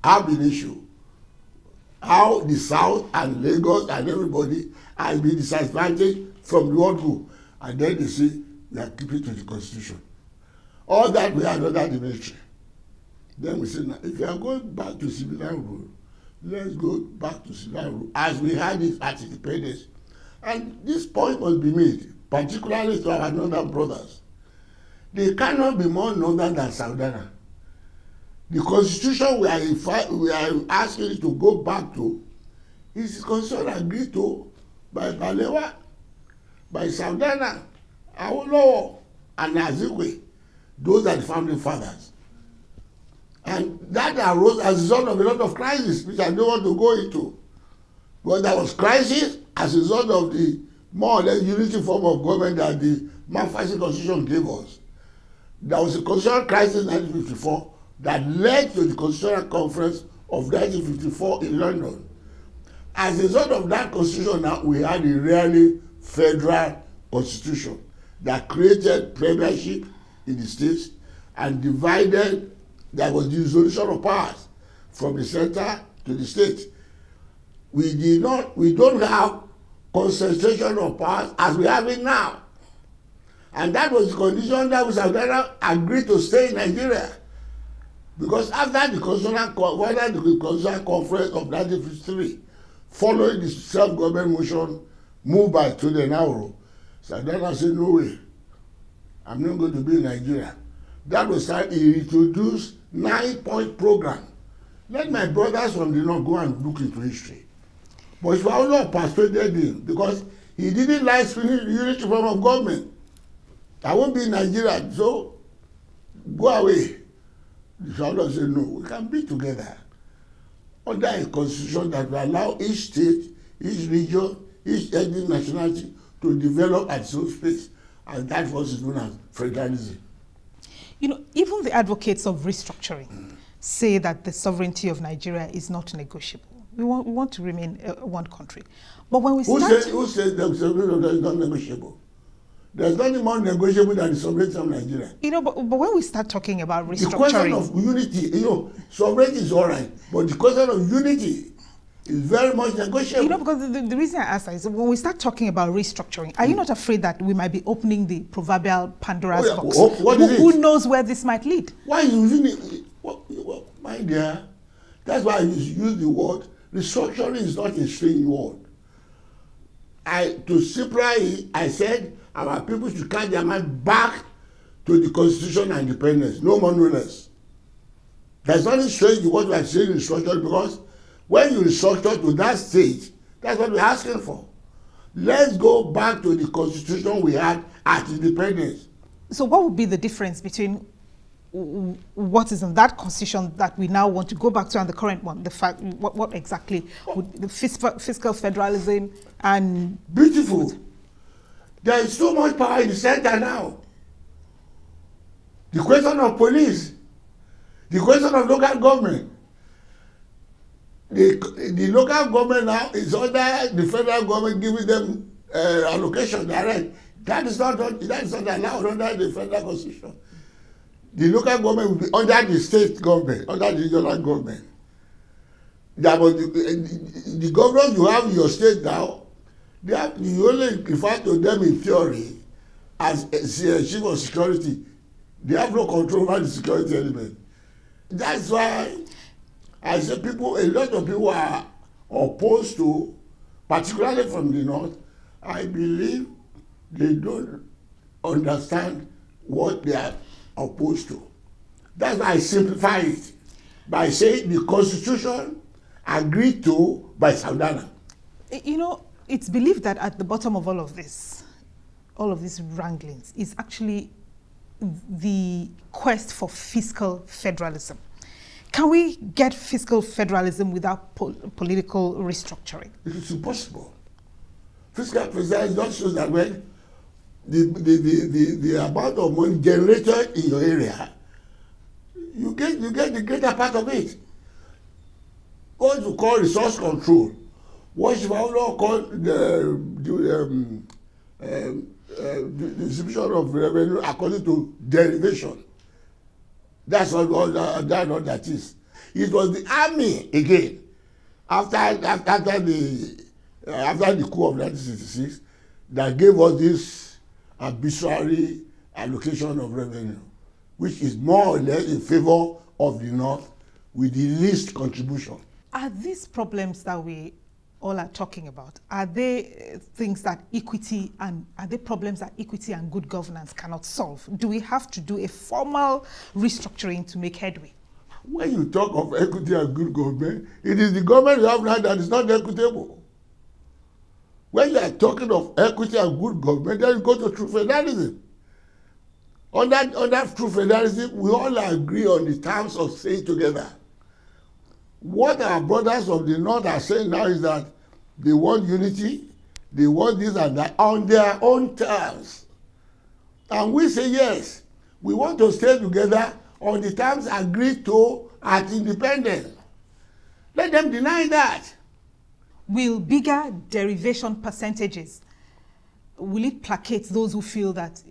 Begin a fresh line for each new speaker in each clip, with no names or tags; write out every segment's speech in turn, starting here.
have been issued. How the South and Lagos and everybody has been disadvantaged from the world group. And then they say, we are keeping to the Constitution. All that we are under the military. Then we say, now, if you are going back to civilian rule, let's go back to civilian rule as we had it at independence. And this point must be made, particularly to our northern brothers. They cannot be more northern than Southern. The Constitution we are asking to go back to is the Constitution agreed to by Balewa, by Southern, Awolowo, and Azikwe. Those are the founding fathers. And that arose as a result of a lot of crises, which I don't want to go into. But there was crisis as a result of the more or less unity form of government that the Manifesto Constitution gave us. There was a constitutional crisis in 1954 that led to the Constitutional Conference of 1954 in London. As a result of that constitution, now we had a really federal constitution that created premiership in the states and divided. There was the dissolution of powers from the center to the state. We don't have concentration of powers as we have it now. And that was the condition that South Africa agreed to stay in Nigeria. Because after the Constitutional Conference of 1953, following the self-government motion moved by Tunde Nauro, South Africa said, no way, I'm not going to be in Nigeria. That was how he introduced 9-point program. Let my brothers from the north go and look into history. But if I was not persuaded him, because he didn't like the unity form of government. I won't be in Nigeria, so go away. The Shadow said, no, we can be together under a constitution that will allow each state, each region, each ethnic nationality to develop at its own space. And that was known as federalism.
You know, even the advocates of restructuring say that the sovereignty of Nigeria is not negotiable. We want to remain one country. But when we
Who said the sovereignty is not negotiable? There's nothing more negotiable than the sovereignty of Nigeria.
You know, but when we start talking about restructuring...
The question of unity, sovereignty is all right, but the question of unity is very much negotiable.
You know, because the reason I ask that is when we start talking about restructuring, are you not afraid that we might be opening the proverbial Pandora's box?
What is it?
Who knows where this might lead?
Why are you using it? My dear, that's why I use the word restructuring is not a strange word. To simplify it, I said our people should carry their mind back to the Constitution and independence, no more, no less. There's nothing strange in what we are saying in restructuring, because when you restructure to that stage, that's what we're asking for. Let's go back to the Constitution we had at independence.
So what would be the difference between what is in that Constitution that we now want to go back to and the current one? The fact, what exactly would the fiscal federalism and...
Beautiful. There is so much power in the center now. The question of police, the question of local government. The local government now is under the federal government giving them allocation direct. That is not allowed under the federal constitution. The local government will be under the state government, under the regional government. The governors you have in your state now, you only refer to them in theory as chief of security. They have no control over the security element. That's why I say a lot of people are opposed to, particularly from the north. I believe they don't understand what they are opposed to. That's why I simplify it by saying the Constitution agreed to by Southern.
You know, it's believed that at the bottom of all of these wranglings, is actually the quest for fiscal federalism. Can we get fiscal federalism without political restructuring?
It is impossible. Fiscal federalism just shows that when the amount of money generated in your area, you get the greater part of it. What you call resource control, what you call the distribution of revenue according to derivation. That's all that is. It was the army again after the coup of 1966 that gave us this arbitrary allocation of revenue, which is more or less in favor of the North with the least contribution.
Are these problems that we all are talking about, are they things that equity and are they problems that equity and good governance cannot solve? Do we have to do a formal restructuring to make headway?
When you talk of equity and good government, it is the government you have now that is not equitable. When you are talking of equity and good government, then you go to true federalism. On that true federalism, we all agree on the terms of staying together. What our brothers of the North are saying now is that they want unity, they want this and that on their own terms. And we say yes, we want to stay together on the terms agreed to at independence. Let them deny that.
Will bigger derivation percentages, will it placate those who feel that,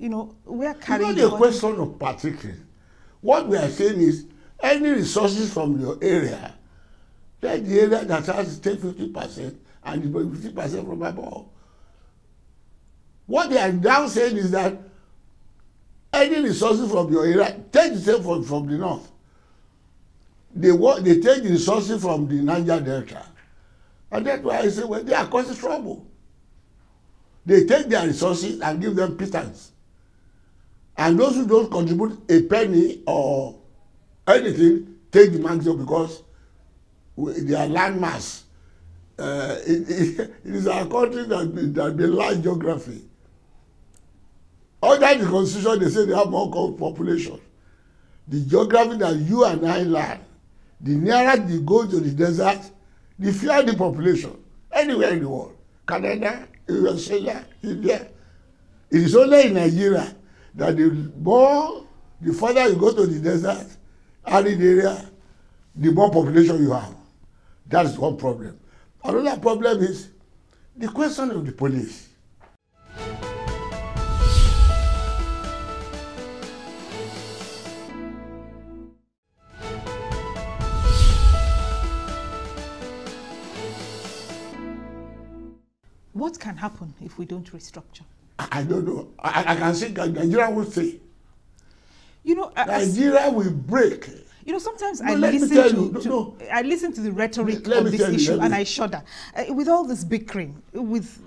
we are carrying...
It's not a question of partaking. What we are saying is, any resources from your area, let the area that has to take 50% and the 50% from above. What they are now saying is that any resources from your area, take the same from the North. They take the resources from the Niger Delta. And that's why I say, well, they are causing trouble. They take their resources and give them pittance. And those who don't contribute a penny or anything, take the maximum because their landmass. It is our country that be large geography. Under the constitution, they say they have more population. The geography that you and I learn, the nearer they go to the desert, the fewer the population. Anywhere in the world. Canada, Australia, India. It is only in Nigeria that the further you go to the desert, arid area, the more population you have. That is one problem. Another problem is the question of the police.
What can happen if we don't restructure?
I don't know. I can say Nigeria will say. Nigeria will break.
Sometimes I listen to the rhetoric of this issue and I shudder. With all this bickering, with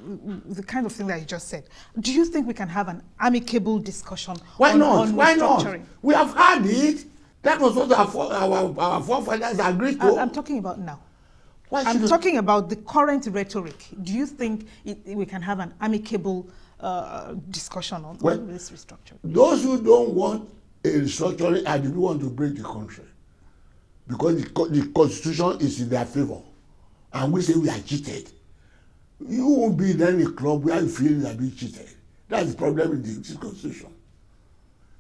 the kind of thing that you just said, do you think we can have an amicable discussion on restructuring? Why not?
We have had it. That was what our forefathers agreed to.
I'm talking about now. I'm talking about the current rhetoric. Do you think we can have an amicable discussion on this restructuring?
Those who don't want a restructuring are the who want to break the country. Because the constitution is in their favor. And we say we are cheated. You won't be in any club where you feel you are being cheated. That's the problem with this constitution.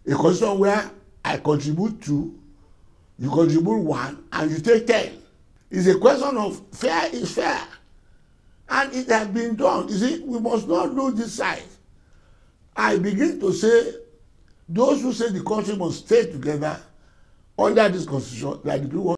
A constitution where I contribute 2, you contribute 1, and you take 10. It's a question of fair is fair. And it has been done. You see, we must not lose this side. I begin to say, those who say the country must stay together under this constitution, like the people